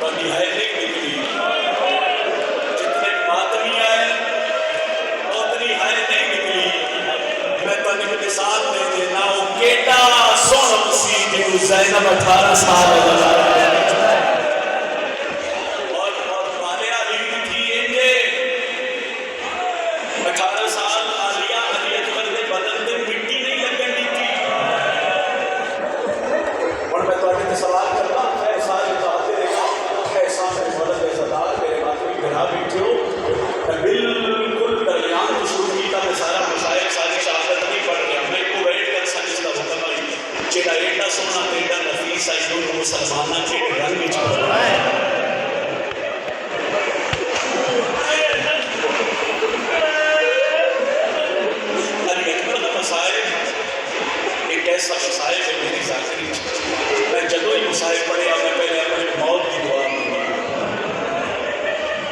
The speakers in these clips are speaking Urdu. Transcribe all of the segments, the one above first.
باقی ہے نہیں نکلی جتنے ماتمی آئے اتنی ہے نہیں نکلی میں تو ایک مثال دے دینا وہ کیٹا سونا سی جو زینب 18 سال اور مالیا علی تھی انجے 18 سال آلیا علی اکبر دے بدن دے مٹی نہیں لگن دی تھی اور میں تو ایک سوال کرتا ایسا چاہتے دیکھا ایسا میں مدد عزتدار میرے بات میں گھرا بیٹھے ہو بالکل درمیان تو شروع کی تھا میں سارا مشاہد ساری شہادت نہیں پڑھ گیا میں کو ویٹ کر سکتا ہوتا بھائی چیڑا ایٹا سونا تیٹا نفیس آئی دونوں مسلمانہ کے رنگ میں چھوڑ رہا ہے علی اکبر کا مسائل ایک ایسا مسائل ہے میری ذاکری میں جدو ہی مسائل پڑھے میں پہلے اپنے موت کی دعا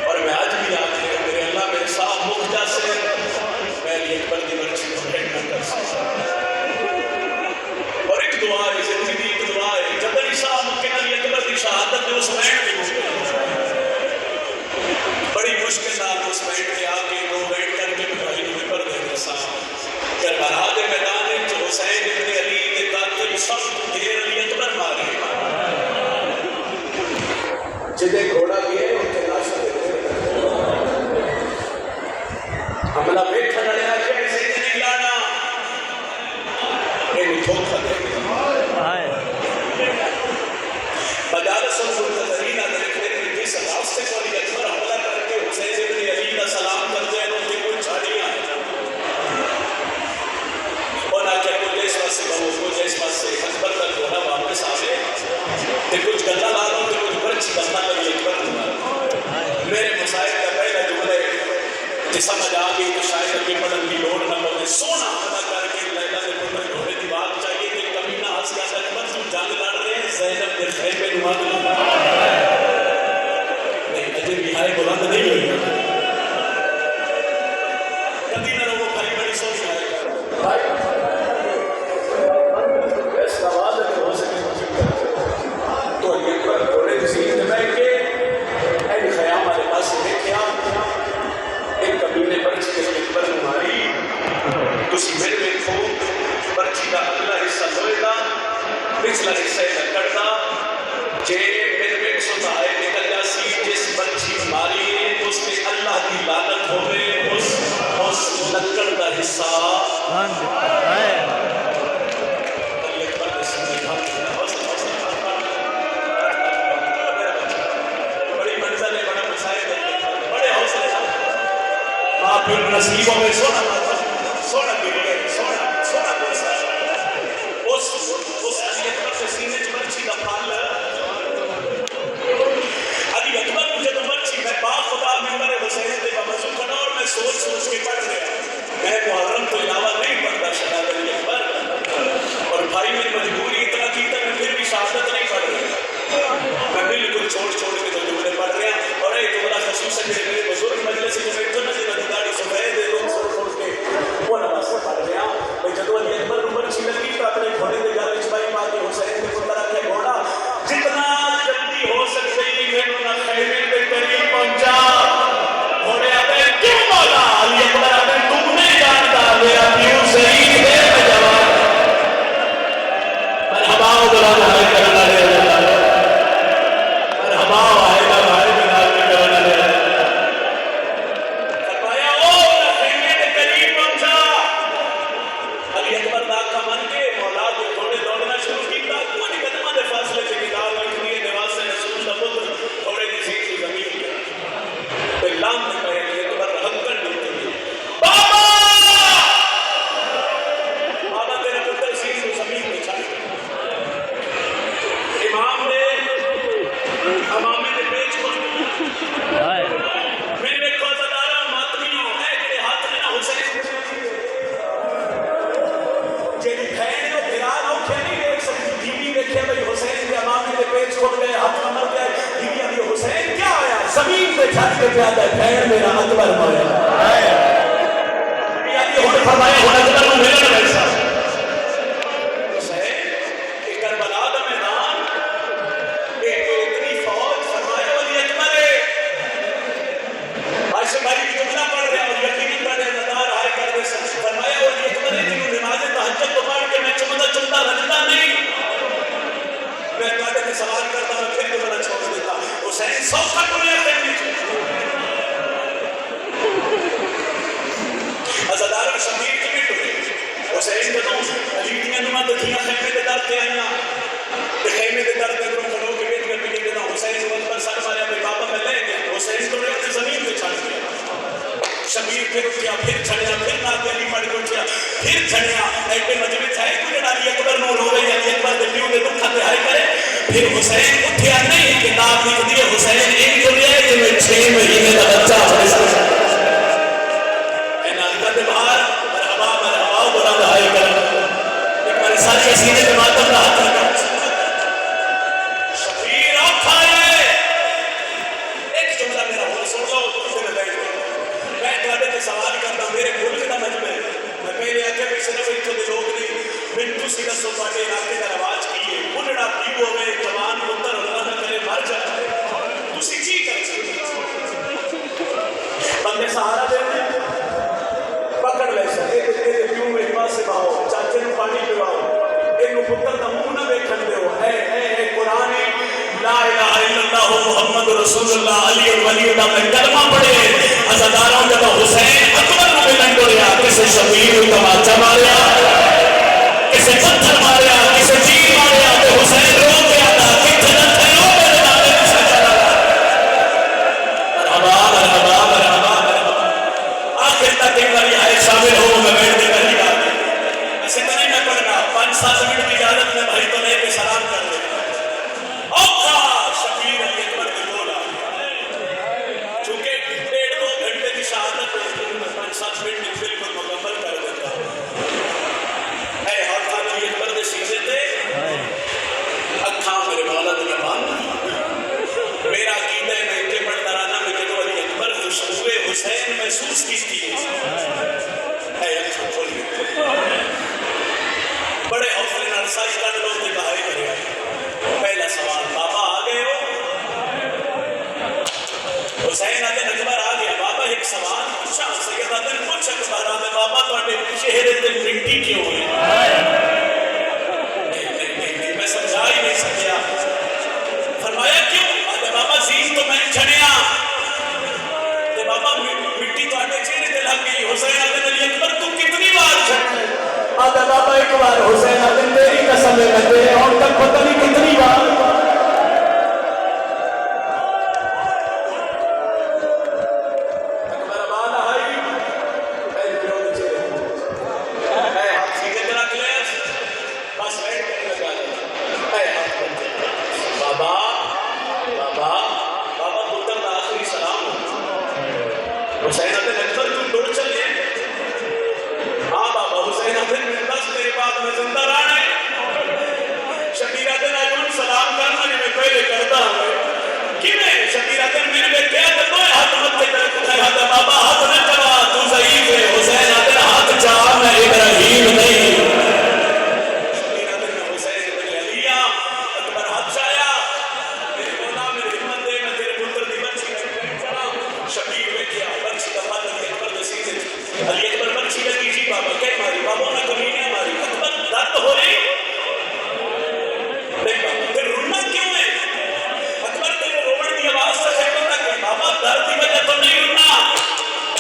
اور میں آج بھی آج میرے اللہ میرے صاحب مخجہ سے میں علی اکبر کی مرچی کو بھیٹ نہ کر سکتا اور ایک دعا ہے زندگی ایک دعا ہے جب علی صاحب ممکن علی اکبر کی شہادت میں اس مینٹ کی مشکل بڑی مشکل نہ اس مینٹ کے آگے دو بیٹھ کر کے بھائی نوے پر دے دے صاحب کربلا دے میدان جو حسین ابن علی کے قاتل سب دیر علی اکبر مارے جدے گھوڑا لیے ان کے لاشا دے حملہ بیٹھا لڑیا کیسے نہیں لانا ایک دھوکہ دے مجالس المنتظرین دیکھنے کے جس راستے کو علی اکبر حملہ کر کے حسین ابن علی کا سلام کرتے ہیں ان کے کچھ جھاڑیاں ہیں اور نہ کہ کچھ اس پاس سے بہو کچھ اس پاس سے اکبر کا گھوڑا واپس آئے کہ کچھ گندہ لالوں کہ کچھ برچ گندہ کر علی اکبر میرے مسائل کا پہلا جملے جس سمجھ آگئی تو شاید اگے پڑھن کی لوڑ نہ پڑے سونا حملہ کر کے لیلہ نے پڑھن گھوڑے کی بات چاہیے کہ کبھی نہ ہنس کا اکبر جو جنگ لڑ رہے ہیں زینب کے خیمے نما دوں نہیں اجے بہائے بلند نہیں ہوئی کبھی نہ وہ بھائی بڑی سوچ آئے بھائی اس آواز اگر ہو سکے تو یہ پر گھوڑے کی سیٹ میں بیٹھ کے این خیام والے پاس سے دیکھیا ایک کبینے برچ کے اکبر ماری تسی میرے دیکھو برچی کا اگلا حصہ لوئے دا پچھلا حصہ لکڑ دا جے میرے بیٹھ سوتا ہے نکل جاسی جس برچی ماری اس میں اللہ کی لعنت ہوئے اس لکڑ دا حصہ پھر نصیبوں میں سونا سونا گرے سونا سونا پیسہ اس علی اکبر سے سینے کی مرچی کا پھال علی اکبر مجھے تو مرچی میں باپ خدا ممبر حسین دے بمزو کھڑا اور میں سوچ سوچ کے پڑھ گیا میں محرم تو علاوہ نہیں پڑھتا شہادت علی اکبر اور بھائی میری مجبوری اتنا کی تک میں پھر بھی شہادت نہیں پڑھ رہا میں بالکل چھوڑ چھوڑ کے تو جملے پڑھ رہا اور ایک جملہ خصوصاً میرے بزرگ مجلس میں بیٹھو نظر ادھکاری سفید دے دو چھوڑ چھوڑ کے وہ نماز سے پڑھ رہا بھائی جدو علی اکبر عمر چھی لگی تو اپنے گھوڑے کے گھر اچھائی پاتے حسین کے پتر اپنے گھوڑا جتنا جلدی ہو سکتے ہی میں نہ خیمے کے قریب پہنچا گھوڑے آتے کیوں مولا علی اکبر آتے تم نہیں جانتا میرا پیو شہید ہے میں جوان مرحبا بلا بھائی کرنا لے مرحبا آئے گا بھائی بنا کے کرنا لے فرمایا او خیمے کے قریب پہنچا علی اکبر دا کا من کے مولا کو تھوڑے دوڑنا شروع کیتا کوئی قدمہ دے فاصلے سے کتاب لکھنی ہے نواز سے رسول کا پتر تھوڑے کی سیٹ کی زمین کیا کوئی لام نے کہے علی اکبر حق کر دیتے ہیں بابا بابا تیرا پتر سیٹ کی زمین میں چھاڑ امام نے امامے نے پیچ کو میرے کو عزتدارہ ماتمیوں ہے کہ ہاتھ میں نہ حسین جیلی بھین کو بھران ہو کیا نہیں دیکھ سکتی بیوی دیکھے بھئی حسین کے امامے نے پیچ کو گئے ہاتھ میں مر گئے بیوی ابھی حسین کیا آیا زمین پہ چھٹ کے پیادا ہے بھین میرا اکبر مایا بیوی ابھی ہونے فرمایا ہونا جلال میں میرا ویسا حسین کہ کربلا دا میدان ایک اتنی فوج فرمایا حسین سوکھا بولیا کرنی ازادار شبیر کی بھی ٹوئے حسین جدوں علی دیاں نماں دکھیاں خیمے دے در تے آئیاں تے خیمے دے در تے کروں کھڑو کے بیٹھ کر بھی جدوں حسین وقت پر سر ماریا بھائی بابا میں لے گیا حسین تو رہے تے زمین پہ چھڑ گیا شبیر پھر اٹھیا پھر چھڑیا پھر ناتے علی پڑھ کے اٹھیا پھر چھڑیا ایک مجمع چھائے کوئی علی اکبر نور ہو رہی علی اکبر دے پیو دے دکھا تے ہائے کرے پھر حسین اٹھیا نہیں کتاب لکھ دی حسین ایک جو لیا کہ میں 6 مہینے کا بچہ پڑھ سکتا سارے سینے کے ماتم کا ہاتھ رکھا شبیر آنکھا ہے ایک جملہ میرا بول سن لو اسے میں بیٹھ گیا میں کہتے تھے سوال کرتا میرے ملک کا مجمع میں پہلے آکے میں صرف ایک تو لوگ نہیں بنتو سیدھا سو پاٹے علاقے کا رواج کیے بنڑا پیو میں جوان پتر اللہ نہ کرے مر جائے تو سی چی کر بندے سہارا دے پکڑ لے سکے تیرے پیو میں پاس سے بہاؤ چاچے نو پانی پواؤ اینو پتر دا منہ نہ ویکھن دیو اے قرآن لا الہ الا اللہ محمد رسول اللہ علی ولی اللہ میں کلمہ پڑھے عزاداروں جب حسین اکبر نو ملن ٹریا کسے شبیر کو تماچا ماریا کسے پتھر ماریا کسے چیر ماریا تے حسین رو گیا تھا کتھے نہ تھے رو میرے نامے کو سجا مرحبا مرحبا آخر تک ایک باری آئے شامل ہو میں بیٹھ دے کر ہی آگے اسے تو نہیں میں پڑھنا 5-7 منٹ کی اجازت میں بھائی تو نہیں پہ سلام کر دے اوکھا شبیر علی اکبر کی بولا چونکہ 1.5-2 گھنٹے کی شہادت میں 5-7 منٹ کی بالکل مکمل کر دیتا اے ہاتھ علی اکبر دے سیدھے تھے اکھاں میرے مولا دے بند میرا عقیدہ ہے میں اتنے پڑھتا رہا میں جدو علی اکبر خوشبوئے حسین محسوس کی تھی اے اکھاں کھولی بڑے حوصلے نال سچ کر لو تے کہے کرے پہلا سوال بابا آ گئے ہو حسین آدھے اکبر آ گیا بابا ایک سوال پوچھا سید آدھے پوچھ اکبر آدھے بابا تواڈے چہرے تے مٹی کیوں ہے میں سمجھا ہی نہیں سکیا فرمایا کیوں آدھے بابا زین تو میں چھڑیا تے بابا مٹی تواڈے چہرے تے لگ گئی حسین آدھے علی اکبر تو کتنی بار چھڑیا آدھا بابا ایک بار حسین آدھے تیری قسم ہے میں تیرے اور تک پتہ نہیں کتنی بار اکبر آباد آئی اے بیرون چلے اے ہاتھ سیدھے تیرا کلیس بس بیٹھ کرنے لگا اے ہاتھ بنتے بابا بابا بابا پتر دا آخری سلام حسین آدھے اکبر تو دوڑ چلے ہاں بابا حسین آدھے تیرے بعد میں زندہ رہنا ہے شبیر آدھے ناجون سلام کرنا جو میں پہلے کرتا ہوں کی میں شبیر آدھے میرے میں کیا کرتا ہے ہاتھ مت کے طرف اٹھائے آدھے بابا ہاتھ نہ چلا تو ضعیف ہے حسین آدھے ہاتھ چاہ میں ابراہیم نہیں شبیر آدھے میں حسین بن علیہ اکبر ہاتھ چایا میرے مولا میرے ہمت دے میں تیرے پتر دی بچی میں چلا شبیر میں کیا بچی کا پل علی اکبر دسی سے علی اکبر بچی لگی جی بابا کہ ماری بابا نہ کمی نہیں ماری اکبر درد ہو رہی پھر رونا کیوں ہے اکبر تیرے روڑ کی آواز سے خیمہ تک ہے بابا درد کی وجہ تو نہیں رونا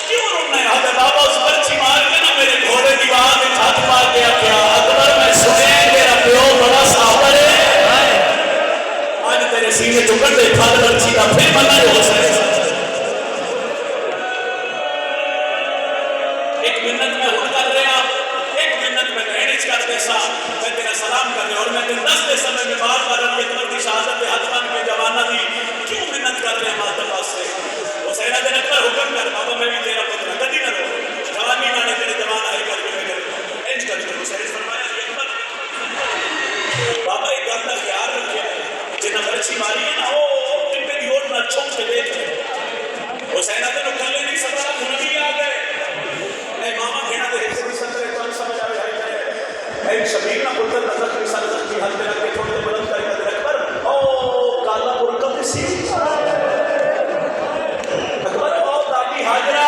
کیوں رونا ہے آدھے بابا اس بچی مار کے نا میرے گھوڑے دیوار میں چھات مار گیا کیا اکبر میں سنے میرا پیو بڑا صابر ہے آج تیرے سینے چکر دے کھال بچی کا پھر منا جو ہو سکے ایک منت میں ہوں کر رہے آپ ایک منت میں نیڑیچ کر دے سا میں تیرا سلام کر رہے اور میں تیرے 10 دے سمیں میں بار بار علی اکبر کی شہادت پہ ہاتھ مان کے جوانہ دی کیوں منت کر رہے ہیں ماتم پاس سے حسین آدھے اکبر حکم کر بابا میں بھی تیرا پتر کدی نہ رو جوانی نہ نے تیرے جوان آئی کر کے میں انج کر کے حسین فرمایا علی اکبر بابا ایک گل کا خیال رکھے جنہ برچی ماری ہے نا وہ ٹپے دی اور نہ چھوٹ کے دیکھ رہے حسین آدھے نو کلے نہیں سبرا نبی آ گئے اے ماما کہنا دے حصے بھی سکتے تو سمجھ آئے جائے اے شبیر نہ پتر نظر کی سر کی حل پہ لگ کے تھوڑے بلند کر کے اکبر او کالا برکت سی اکبر او دادی حاجرہ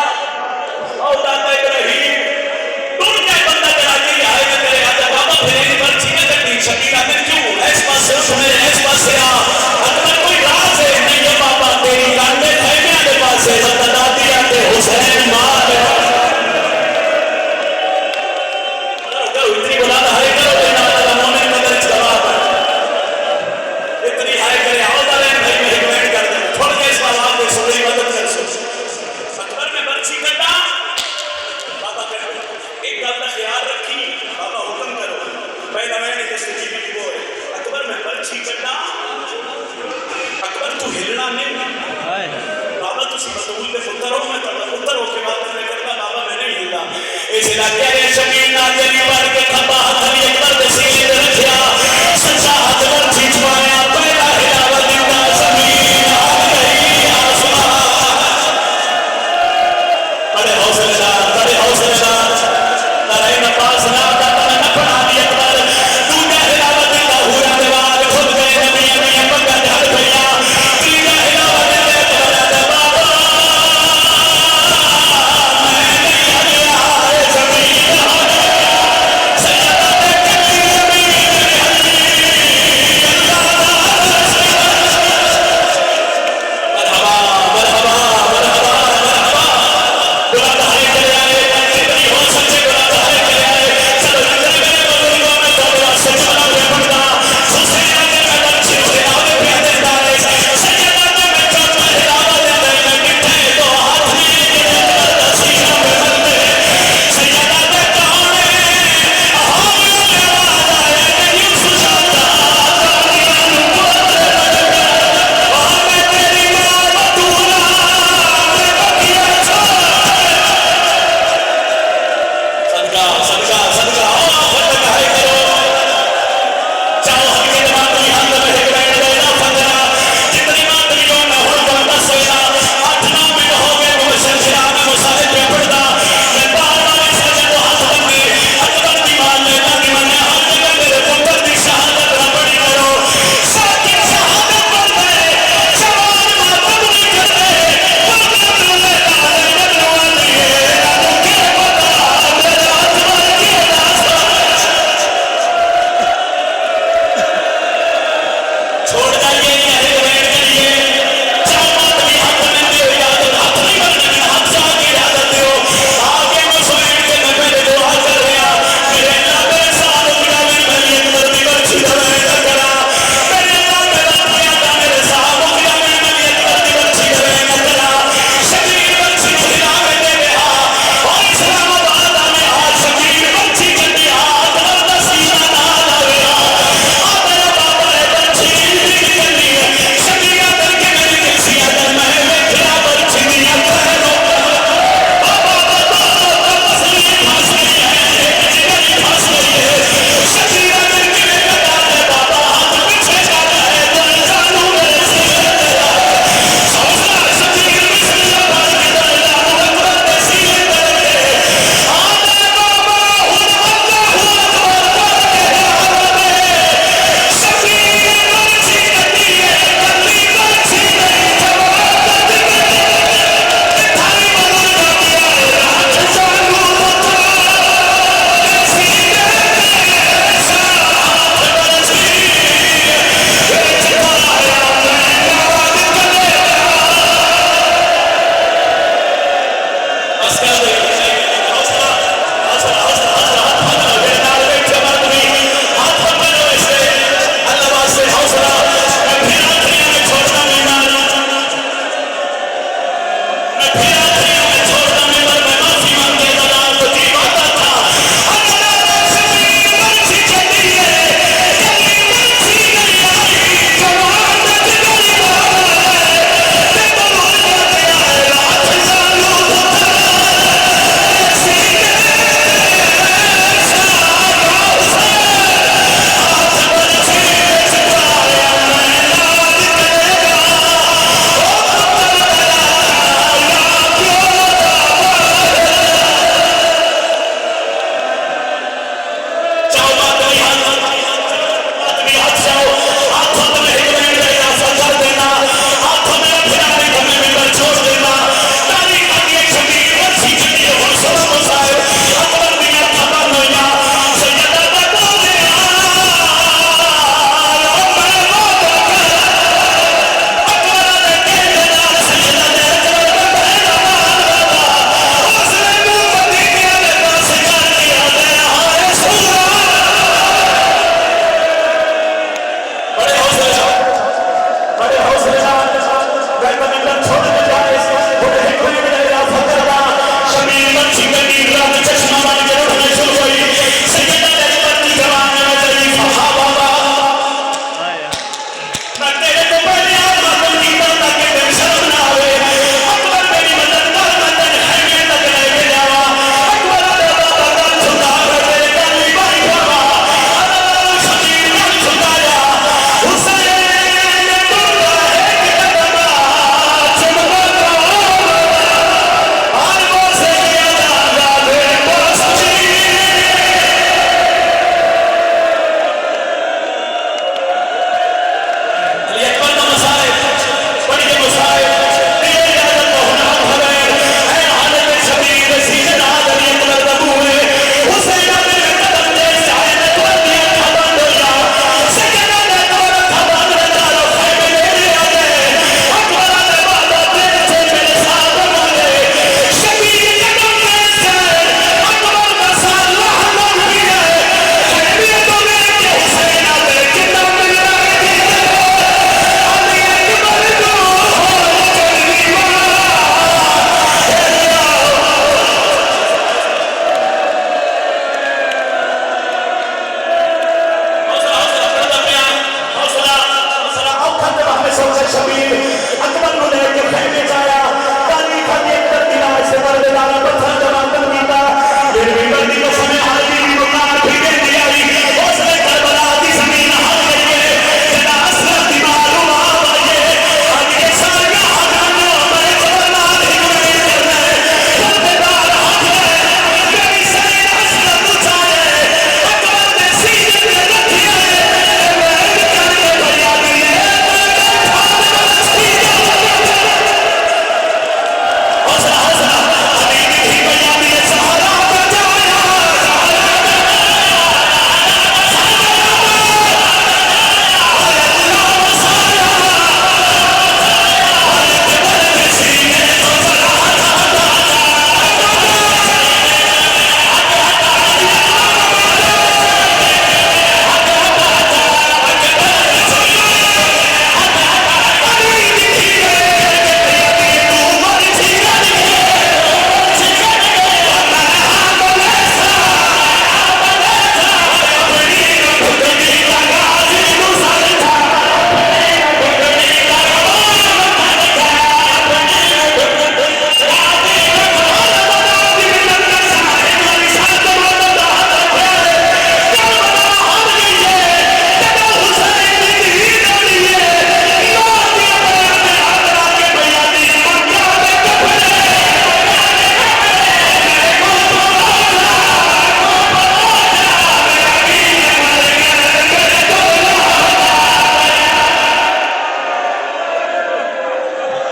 تیرے شبیر ناظری بن کے